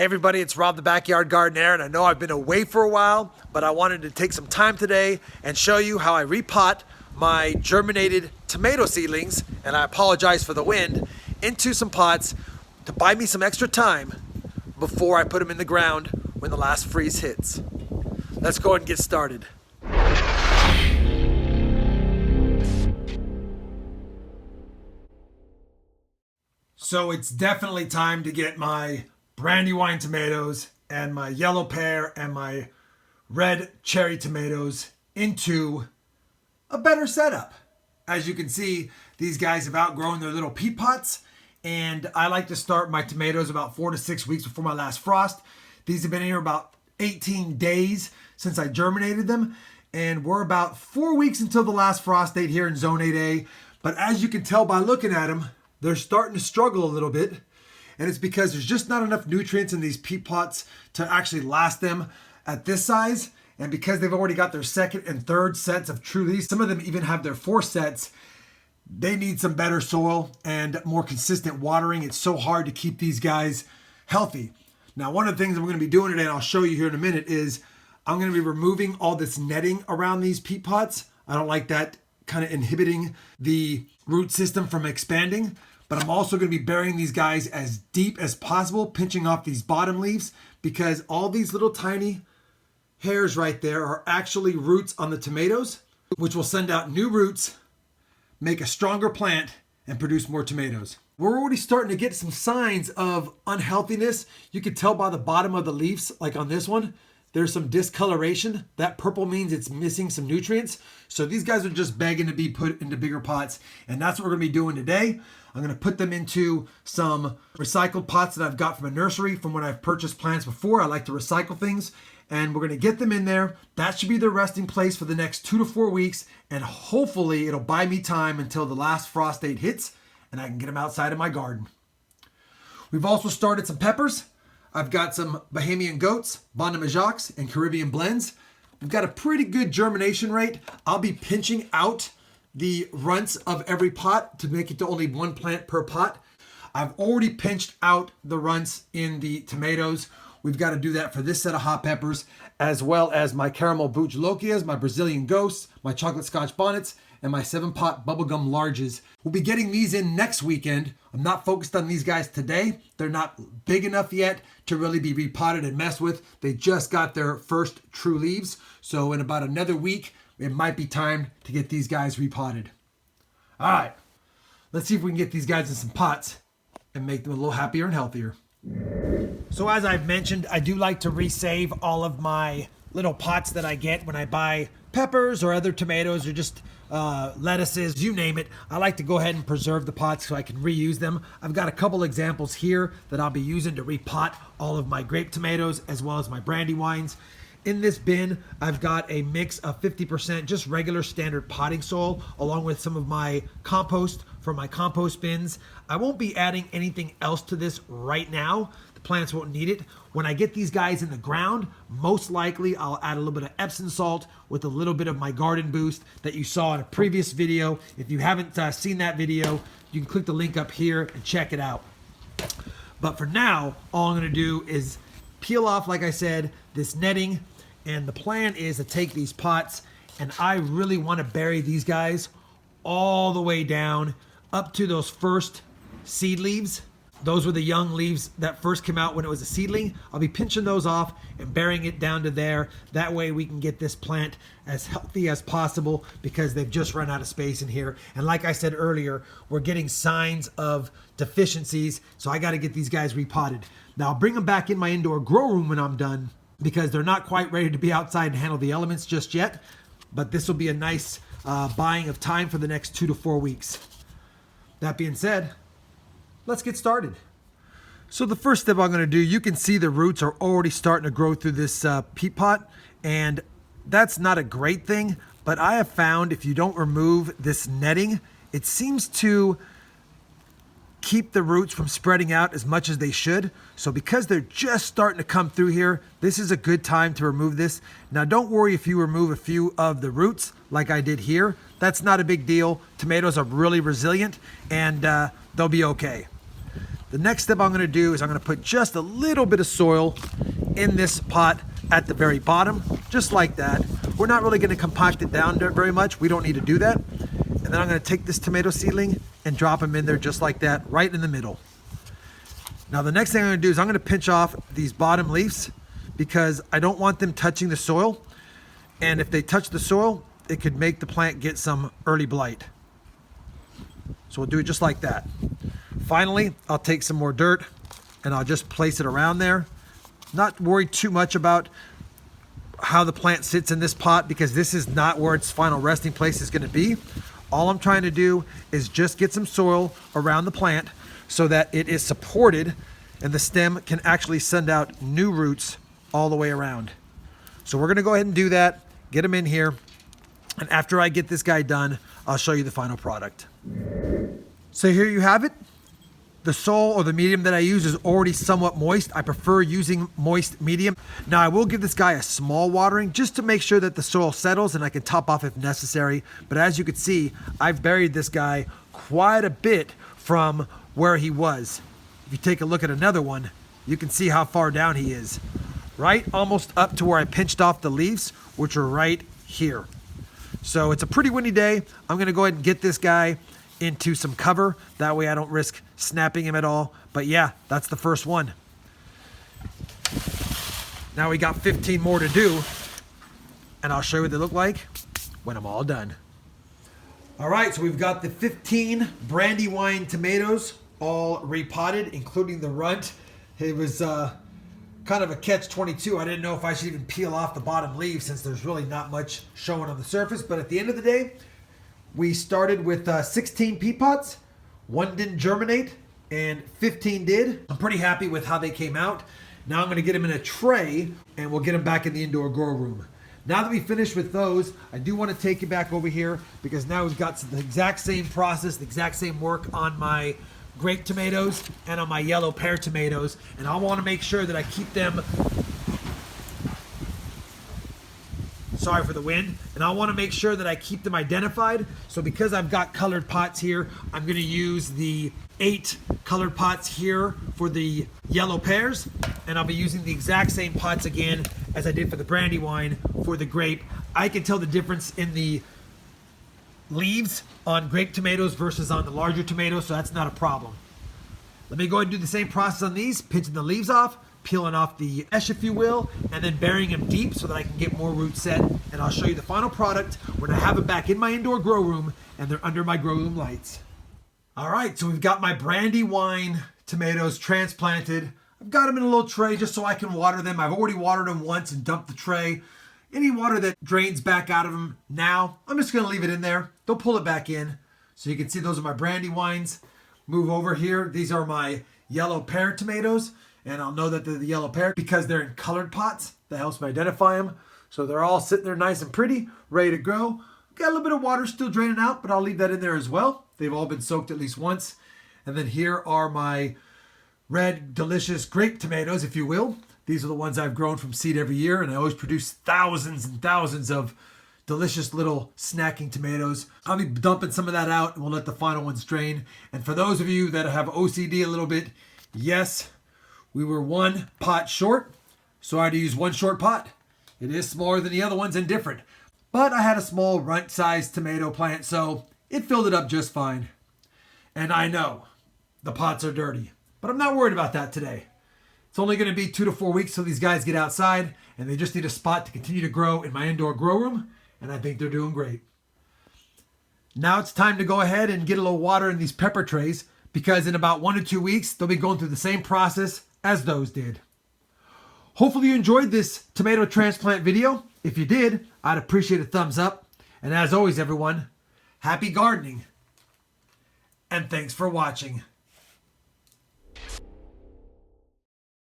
Hey everybody, it's Rob the Backyard Gardener, and I know I've been away for a while, but I wanted to take some time today and show you how I repot my germinated tomato seedlings, and I apologize for the wind, into some pots to buy me some extra time before I put them in the ground when the last freeze hits. Let's go ahead and get started. So it's definitely time to get my Brandywine tomatoes and my yellow pear and my red cherry tomatoes into a better setup. As you can see, these guys have outgrown their little peat pots, and I like to start my tomatoes about 4 to 6 weeks before my last frost. These have been here about 18 days since I germinated them, and we're about 4 weeks until the last frost date here in Zone 8A. But as you can tell by looking at them, they're starting to struggle a little bit. And it's because there's just not enough nutrients in these peat pots to actually last them at this size. And because they've already got their second and third sets of true leaves, some of them even have their fourth sets, they need some better soil and more consistent watering. It's so hard to keep these guys healthy. Now, one of the things that we're going to be doing today, and I'll show you here in a minute, is I'm going to be removing all this netting around these peat pots. I don't like that kind of inhibiting the root system from expanding. But I'm also going to be burying these guys as deep as possible, pinching off these bottom leaves, because all these little tiny hairs right there are actually roots on the tomatoes, which will send out new roots, make a stronger plant, and produce more tomatoes. We're already starting to get some signs of unhealthiness. You can tell by the bottom of the leaves, like on this one, there's some discoloration. That purple means it's missing some nutrients. So these guys are just begging to be put into bigger pots, and that's what we're going to be doing today. I'm going to put them into some recycled pots that I've got from a nursery from when I've purchased plants before. I like to recycle things, and we're going to get them in there. That should be their resting place for the next 2 to 4 weeks, and hopefully it'll buy me time until the last frost date hits and I can get them outside of my garden. We've also started some peppers. I've got some Bahamian goats, Banda Majocs, and Caribbean blends. We've got a pretty good germination rate. I'll be pinching out the runts of every pot to make it to only one plant per pot. I've already pinched out the runts in the tomatoes. We've got to do that for this set of hot peppers, as well as my caramel boucholokias, my Brazilian ghosts, my chocolate scotch bonnets, and my 7-pot bubblegum larges. We'll be getting these in next weekend. I'm not focused on these guys today. They're not big enough yet to really be repotted and messed with. They just got their first true leaves. So in about another week, it might be time to get these guys repotted. All right, let's see if we can get these guys in some pots and make them a little happier and healthier. So as I've mentioned, I do like to resave all of my little pots that I get when I buy peppers or other tomatoes or just lettuces, you name it. I like to go ahead and preserve the pots so I can reuse them. I've got a couple examples here that I'll be using to repot all of my grape tomatoes as well as my Brandywines. In this bin, I've got a mix of 50% just regular standard potting soil along with some of my compost from my compost bins. I won't be adding anything else to this right now. The plants won't need it. When I get these guys in the ground, most likely I'll add a little bit of Epsom salt with a little bit of my garden boost that you saw in a previous video. If you haven't seen that video, you can click the link up here and check it out. But for now, all I'm going to do is peel off, like I said, this netting, and the plan is to take these pots, and I really want to bury these guys all the way down up to those first seed leaves. Those were the young leaves that first came out when it was a seedling. I'll be pinching those off and burying it down to there. That way we can get this plant as healthy as possible because they've just run out of space in here. And like I said earlier, we're getting signs of deficiencies, so I got to get these guys repotted. Now I'll bring them back in my indoor grow room when I'm done because they're not quite ready to be outside and handle the elements just yet. But this will be a nice buying of time for the next 2 to 4 weeks. That being said, let's get started. So the first step I'm going to do, you can see the roots are already starting to grow through this peat pot, and that's not a great thing, but I have found if you don't remove this netting, it seems to keep the roots from spreading out as much as they should. So because they're just starting to come through here, this is a good time to remove this. Now don't worry if you remove a few of the roots like I did here. That's not a big deal. Tomatoes are really resilient and they'll be okay. The next step I'm going to do is I'm going to put just a little bit of soil in this pot at the very bottom, just like that. We're not really going to compact it down very much. We don't need to do that. And then I'm going to take this tomato seedling and drop them in there just like that, right in the middle. Now the next thing I'm going to do is I'm going to pinch off these bottom leaves because I don't want them touching the soil. And if they touch the soil, it could make the plant get some early blight. So we'll do it just like that. Finally, I'll take some more dirt and I'll just place it around there. Not worry too much about how the plant sits in this pot because this is not where its final resting place is going to be. All I'm trying to do is just get some soil around the plant so that it is supported and the stem can actually send out new roots all the way around. So we're going to go ahead and do that, get them in here, and after I get this guy done, I'll show you the final product. So here you have it. The soil or the medium that I use is already somewhat moist. I prefer using moist medium. Now I will give this guy a small watering just to make sure that the soil settles and I can top off if necessary. But as you can see, I've buried this guy quite a bit from where he was. If you take a look at another one, you can see how far down he is. Right almost up to where I pinched off the leaves, which are right here. So it's a pretty windy day. I'm gonna go ahead and get this guy into some cover. That way I don't risk snapping him at all. But yeah, that's the first one. Now we got 15 more to do, and I'll show you what they look like when I'm all done. All right, so we've got the 15 Brandywine tomatoes all repotted, including the runt. It was kind of a catch-22. I didn't know if I should even peel off the bottom leaves since there's really not much showing on the surface. But at the end of the day, we started with 16 pea pots. One didn't germinate and 15 did. I'm pretty happy with how they came out. Now I'm going to get them in a tray and we'll get them back in the indoor grow room. Now that we finished with those, I do want to take you back over here because now we've got the exact same process, the exact same work on my grape tomatoes and on my yellow pear tomatoes. And I want to make sure that I keep them, sorry for the wind, and I want to make sure that I keep them identified. So because I've got colored pots here, I'm going to use the 8 colored pots here for the yellow pears, and I'll be using the exact same pots again as I did for the Brandywine for the grape. I can tell the difference in the leaves on grape tomatoes versus on the larger tomatoes, so that's not a problem. Let me go ahead and do the same process on these, pinching the leaves off, peeling off the mesh, if you will, and then burying them deep so that I can get more roots set. And I'll show you the final product when I have it back in my indoor grow room and they're under my grow room lights. All right, so we've got my Brandywine tomatoes transplanted. I've got them in a little tray just so I can water them. I've already watered them once and dumped the tray. Any water that drains back out of them now, I'm just gonna leave it in there. Don't pull it back in. So you can see those are my Brandywines. Move over here. These are my yellow pear tomatoes. And I'll know that they're the yellow pear because they're in colored pots. That helps me identify them. So they're all sitting there nice and pretty, ready to grow. Got a little bit of water still draining out, but I'll leave that in there as well. They've all been soaked at least once. And then here are my red, delicious grape tomatoes, if you will. These are the ones I've grown from seed every year, and I always produce thousands and thousands of delicious little snacking tomatoes. I'll be dumping some of that out, and we'll let the final ones drain. And for those of you that have OCD a little bit, yes, we were 1 pot short, so I had to use 1 short pot. It is smaller than the other ones and different. But I had a small runt-sized tomato plant, so it filled it up just fine. And I know the pots are dirty, but I'm not worried about that today. It's only going to be 2 to 4 weeks till these guys get outside, and they just need a spot to continue to grow in my indoor grow room, and I think they're doing great. Now it's time to go ahead and get a little water in these pepper trays, because in about 1 to 2 weeks, they'll be going through the same process as those did. Hopefully you enjoyed this tomato transplant video. If you did, I'd appreciate a thumbs up. And as always, everyone, happy gardening. And thanks for watching.